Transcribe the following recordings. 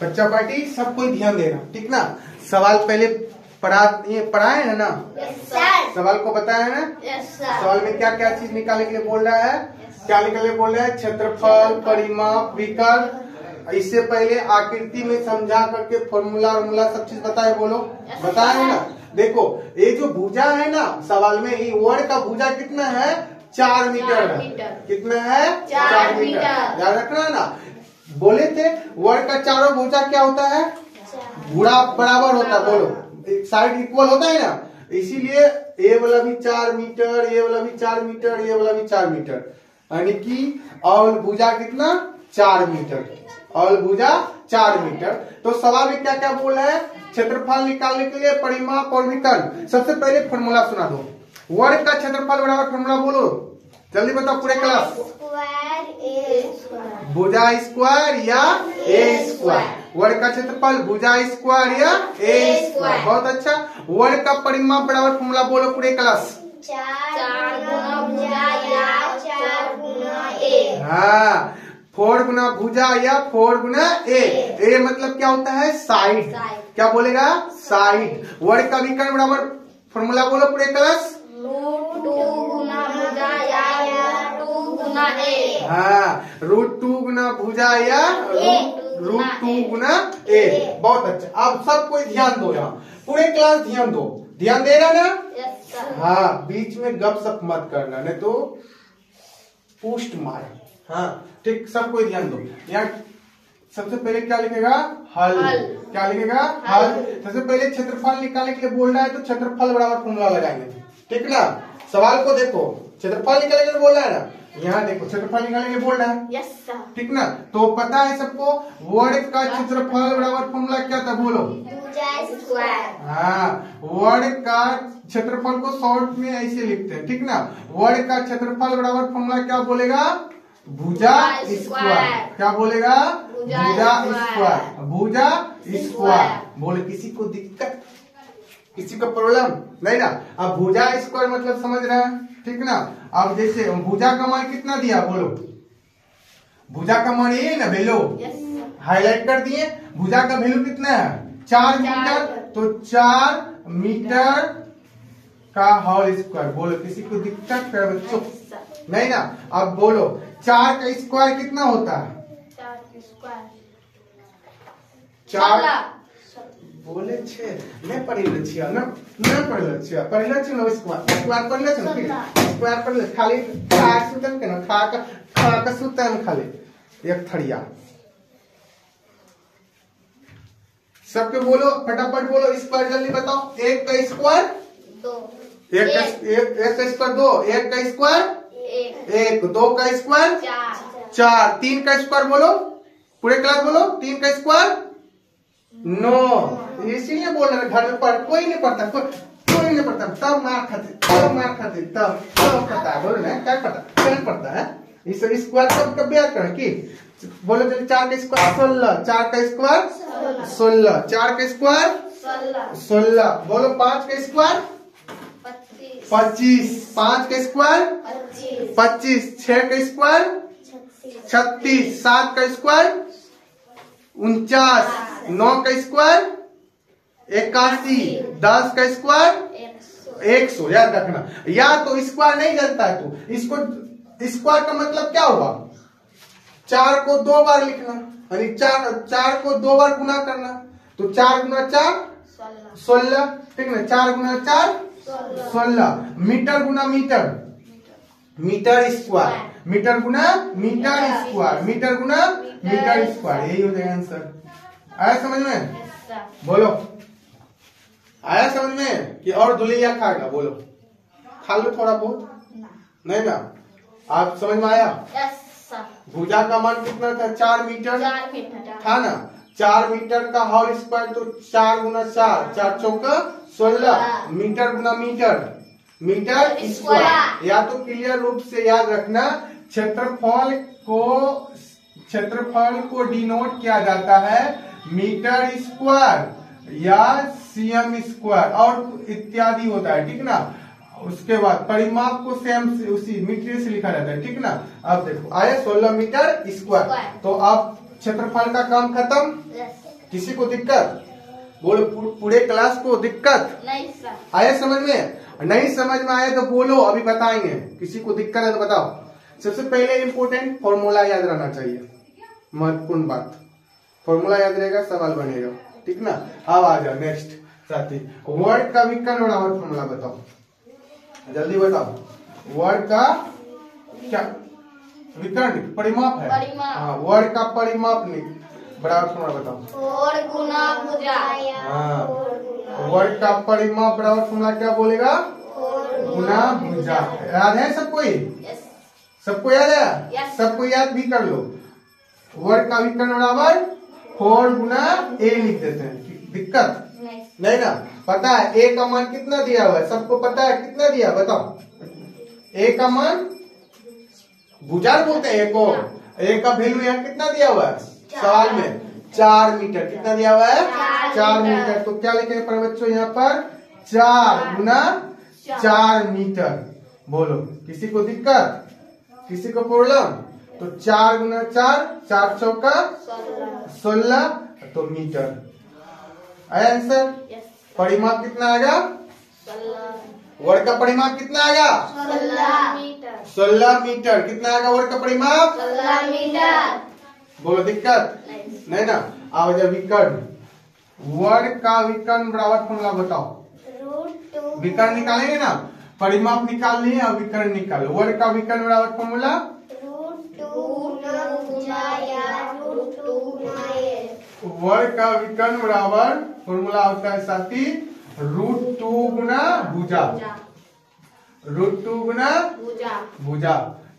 बच्चा पार्टी सब कोई ध्यान देना, ठीक ना। सवाल पहले पढ़ाए है ना? सवाल को बताया है ना? सवाल में क्या क्या चीज निकालने के लिए बोल रहा है? क्या निकालने बोल रहा है? क्षेत्रफल, परिमाप, विकर्ण। इससे पहले आकृति में समझा करके फॉर्मूला सब चीज बताए, बोलो बताया है ना। देखो ये जो भुजा है ना, सवाल में ये वर्ग का भुजा कितना है? 4 मीटर है। कितना है? 4 मीटर। याद रखना है ना। बोले थे वर्ग का चारों भुजा क्या होता है? गुणा बराबर होता है, बोलो साइड इक्वल होता है ना। इसीलिए ये वाला भी 4 मीटर, ये वाला भी 4 मीटर, ये वाला भी 4 मीटर, यानी कि और भुजा कितना? 4 मीटर। और भुजा 4 मीटर। तो सवाल में क्या क्या बोल रहा है? क्षेत्रफल निकालने के लिए परिमाप और विकर्ण। सबसे पहले फॉर्मूला सुना दो। वर्ग का क्षेत्रफल बराबर फॉर्मूला बोलो, जल्दी बताओ पूरे क्लास। भुजा स्क्वायर या ए स्क्वायर। वर्ग का क्षेत्रफल भुजा स्क्वायर या ए स्क्वायर। बहुत अच्छा। वर्ग का परिमाप बराबर फॉर्मूला बोलो पूरे क्लास। 4 गुना भुजा या 4 गुना ए। हाँ, 4 गुना भुजा या 4 गुना ए। ए मतलब क्या होता है? साइड। क्या बोलेगा? साइड। वर्ग का विकर्ण बराबर फॉर्मूला बोलो पूरे क्लास। √2 गुना भुजा या √2 गुना ए। हाँ, √2 गुना भुजा या √2 गुना ए। बहुत अच्छा। अब सब कोई ध्यान दो, यहाँ पूरे क्लास ध्यान दो। ध्यान दे रहा ना? हाँ, बीच में गप सप मत करना, नहीं तो पुष्ट मार। हाँ ठीक, सब कोई ध्यान दो। यहाँ सबसे पहले क्या लिखेगा? हल। क्या लिखेगा? हल। सबसे पहले क्षेत्रफल निकालने के लिए बोल रहा है, तो क्षेत्रफल बराबर फॉर्मूला लगाएंगे, ठीक ना। सवाल को देखो, क्षेत्रफल निकालने के लिए बोल रहा है ना। यहाँ देखो क्षेत्रफल निकालने के लिए बोल रहा है, ठीक ना। तो पता है सबको वर्ग का क्षेत्रफल बराबर फॉर्मूला क्या था? बोलो। भुजा स्क्वायर। हाँ, वर्ग का क्षेत्रफल को शॉर्ट में ऐसे लिखते हैं, ठीक ना। वर्ग का क्षेत्रफल बराबर फॉर्मूला क्या बोलेगा? भुजा स्क्वायर। क्या बोलेगा? भुजा स्क्वायर। भुजा स्क्वायर। बोले किसी को दिक्कत, किसी को प्रॉब्लम नहीं ना। अब भुजा स्क्वायर मतलब समझ रहे हैं, ठीक ना। अब जैसे भुजा का मान कितना दिया? बोलो। भुजा का मान ये ना वैल्यू हाईलाइट कर दिए। भुजा का वैल्यू कितना है? 4 मीटर। तो 4 मीटर का होल स्क्वायर। बोलो किसी को दिक्कत है बच्चों? नहीं ना। अब बोलो 4 का स्क्वायर कितना होता है? 4 बोले छे मैं पढ़ले छिया ना, मैं पढ़ले छिया ना। स्क्वायर पढ़ले छ ना, स्क्वायर पढ़ले खाली खा सुतन के ना, खा का सुतन खाली एक थड़िया। सबके बोलो फटाफट बोलो स्क्वायर, जल्दी बताओ। 1 का स्क्वायर 2, 1 का स्क्वायर 2, 1 का स्क्वायर 1, 2 का स्क्वायर 4, 3 का स्क्वायर बोलो पूरे क्लास बोलो। 3 का स्क्वायर 9। इसीलिए बोल रहे घर में पढ़ कोई नहीं पढ़ता, कोई नहीं पढ़ता। तब मार खाते तब पता है। बोलो ना क्या पता, क्या पढ़ता है? इस स्क्वायर कब याद करें कि बोलो। चलिए 4 का स्क्वायर 16, 4 का स्क्वायर 16, 4 का स्क्वायर 16। बोलो 5 का स्क्वायर 25, 5 का स्क्वायर 25, 6 का स्क्वायर 36, 7 का स्क्वायर 49, 9 का स्क्वायर 81, 10 का स्क्वायर 100। याद रखना, या तो स्क्वायर नहीं जानता है तू, इसको स्क्वायर का मतलब क्या हुआ? 4 को 2 बार लिखना, यानी 4 को 2 बार गुना करना। तो 4 गुना 4 16, ठीक ना। 4 गुना 4 16। मीटर गुना मीटर, मीटर स्क्वायर। मीटर गुना मीटर स्क्वायर, मीटर गुना मीटर स्क्वायर। यही हो जाएगा आंसर। आया समझ में? बोलो आया समझ में? कि और दुलिया खाएगा? बोलो खा लो थोड़ा बहुत, नहीं ना। आप समझ में आया? भुजा का मान कितना था? 4 मीटर था ना। 4 मीटर का होल स्क्वायर, तो 4 गुना 4, 4 चौका 16। मीटर गुना मीटर, मीटर स्क्वायर। या तो क्लियर रूप से याद रखना, क्षेत्रफल को डिनोट किया जाता है मीटर स्क्वायर या सीएम स्क्वायर और इत्यादि होता है, ठीक ना। उसके बाद परिमाप को सेम उसी मीटर से लिखा जाता है, ठीक ना। अब देखो आया 16 मीटर स्क्वायर। तो अब क्षेत्रफल का काम खत्म। किसी को दिक्कत? बोलो, पूरे क्लास को दिक्कत नहीं सर। आया समझ में? नहीं समझ में आया तो बोलो, अभी बताएंगे। किसी को दिक्कत है तो बताओ। सबसे पहले इंपोर्टेंट फॉर्मूला याद रहना चाहिए, महत्वपूर्ण बात। फॉर्मूला याद रहेगा, सवाल बनेगा, ठीक ना। अब आ जाओ नेक्स्ट साथी, वर्ड का विकर्ण बराबर फॉर्मूला बताओ, जल्दी बताओ। वर्ड का क्या विकर्ण? परिमाप है। हाँ, वर्ड का परिमाप बराबर फॉर्मूला बताओ। और गुना भुजा। हाँ, वर्ड का परिमाप बराबर फॉर्मूला क्या बोलेगा? गुना भुजा। याद है सबको? सबको याद है? सबको याद भी कर लो। वर्ड का विकर्ण बराबर 4 गुना ए लिख देते हैं। दिक्कत नहीं ना? पता है ए का मान कितना दिया हुआ है? सबको पता है कितना दिया? बताओ। ए का मान भुजा बोलते हैं ए को। ए का वैल्यू यहाँ कितना दिया हुआ है सवाल में? 4 मीटर। कितना दिया हुआ है? 4 मीटर। तो क्या लिखेंगे पर बच्चों यहाँ पर? 4 गुना 4 मीटर। बोलो, किसी को दिक्कत? किसी को प्रॉब्लम? तो 4 गुना 4, 4 चौका 16, तो मीटर आया आंसर। परिमाप कितना आएगा? वर्ड का परिमाप कितना आएगा? 16 मीटर। कितना आएगा वर्ड का परिमाप? 16 मीटर। बोलो, दिक्कत नहीं ना? आओ जब विकर्ण, वर्ड का विकर्ण बराबर फॉर्मूला बताओ। विकर्ण निकालेंगे ना, परिमाप निकाल लिए और विकर्ण निकालो। वर्ड का विकर्ण बराबर फॉर्मूला वर्ड का विकर्ण बराबर फॉर्मूला होता है साथी √2 गुना भुजा। √2 गुना भुजा।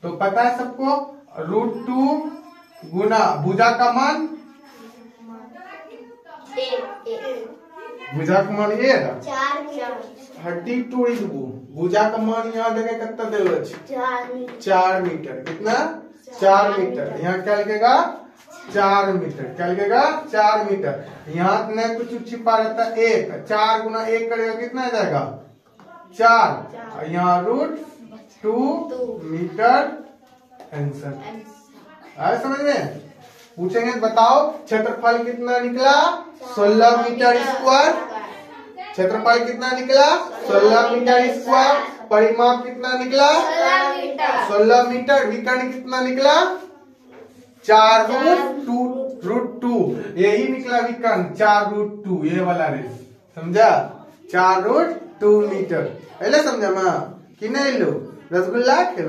तो पता है सबको, √2 गुना भुजा का मान? भुजा का मान ये है 32 भुजा का मान यहाँ देखे कितना दे? 4 मीटर। कितना? 4 मीटर। यहाँ क्या लिखेगा? 4 मीटर। क्या लिखेगा? 4 मीटर। यहाँ न कुछ छिपा रहता है 1। 4 गुना 1 करेगा कितना आ जाएगा? 4। यहाँ √2 मीटर आंसर आया समझ में? पूछेंगे बताओ क्षेत्रफल कितना निकला? 16 मीटर स्क्वायर। क्षेत्रफल कितना निकला? 16 मीटर स्क्वायर। परिमाप कितना निकला? 16 मीटर। विकर्ण कितना निकला? 4 √2। यही निकला विकर्ण, 4 √2। ये वाला रे, समझा? 4 √2 मीटर। पहले समझा माँ कि नहीं? लो रसगुल्ला के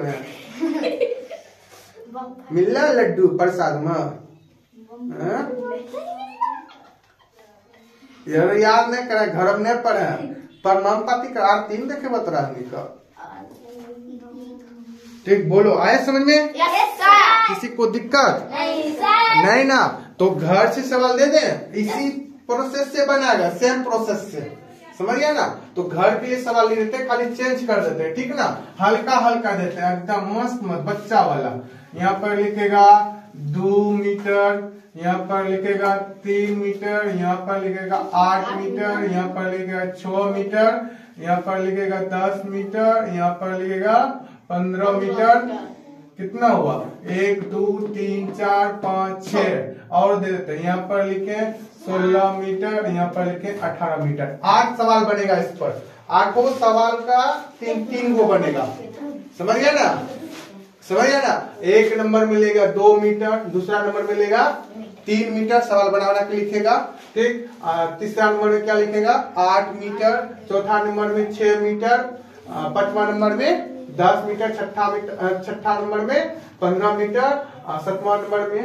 मिलना लड्डू प्रसाद माँ। याद नहीं करे, घर में नहीं पढ़े, पर नाम पाती का 3 देखे बतरा का। ठीक, बोलो, आया समझ में? किसी को दिक्कत नहीं ना? तो घर से सवाल दे दे, इसी प्रोसेस से बनाएगा, सेम प्रोसेस से, समझ गया ना? तो घर के लिए सवाल नहीं देते, खाली चेंज कर देते हैं, ठीक ना? हल्का हल्का देते हैं, एकदम मस्त मत बच्चा वाला। यहाँ पर लिखेगा 2 मीटर, यहाँ पर लिखेगा 3 मीटर, यहाँ पर लिखेगा 8 मीटर, यहाँ पर लिखेगा 6 मीटर, यहाँ पर लिखेगा 10 मीटर, यहाँ पर लिखेगा 15 मीटर। कितना हुआ? 1 2 3 4 5 6 और दे देते हैं। यहाँ पर लिखे 16 मीटर, यहाँ पर लिखे 18 मीटर। 8 सवाल बनेगा इस पर। 8 सवाल का 3 गो बनेगा, समझ गया ना? समझ गया ना? एक नंबर मिलेगा 2 मीटर, दूसरा नंबर मिलेगा 3 मीटर। सवाल बना के लिखेगा, ठीक। तीसरा नंबर में क्या लिखेगा? 8 मीटर। चौथा नंबर में 6 मीटर। पांचवा नंबर में 10 मीटर। छठा नंबर में 15 मीटर। 7वां नंबर में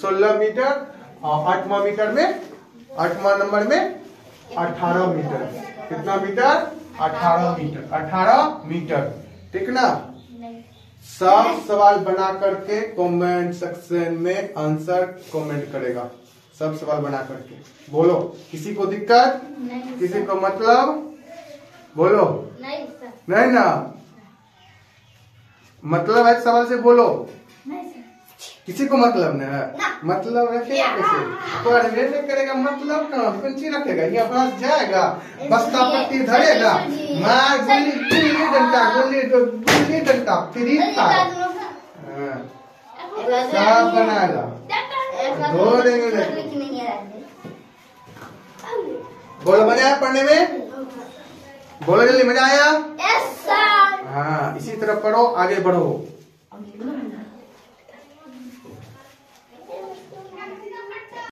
16 मीटर। 8वां नंबर में 18 मीटर। कितना मीटर? 18 मीटर। 18 मीटर, ठीक ना? सब सवाल बना करके कमेंट सेक्शन में आंसर कमेंट करेगा। सब सवाल बना करके बोलो। किसी को दिक्कत? किसी को मतलब? बोलो। नहीं ना? मतलब है सवाल से बोलो। किसी को मतलब नहीं है? मतलब रखेगा कैसे? पढ़ने नहीं करेगा मतलब कहाँ? पंची रखेगा, यहाँ पास जाएगा, बस्ता पट्टी धरेगा, मार गुल्ली डंडा फ्री था, सब बनाएगा। धो देंगे उन्हें। बोलो मजा आया पढ़ने में? बोलो जल्दी, मजा आया? Yes sir. हाँ, इसी तरह पढ़ो, आगे बढ़ो।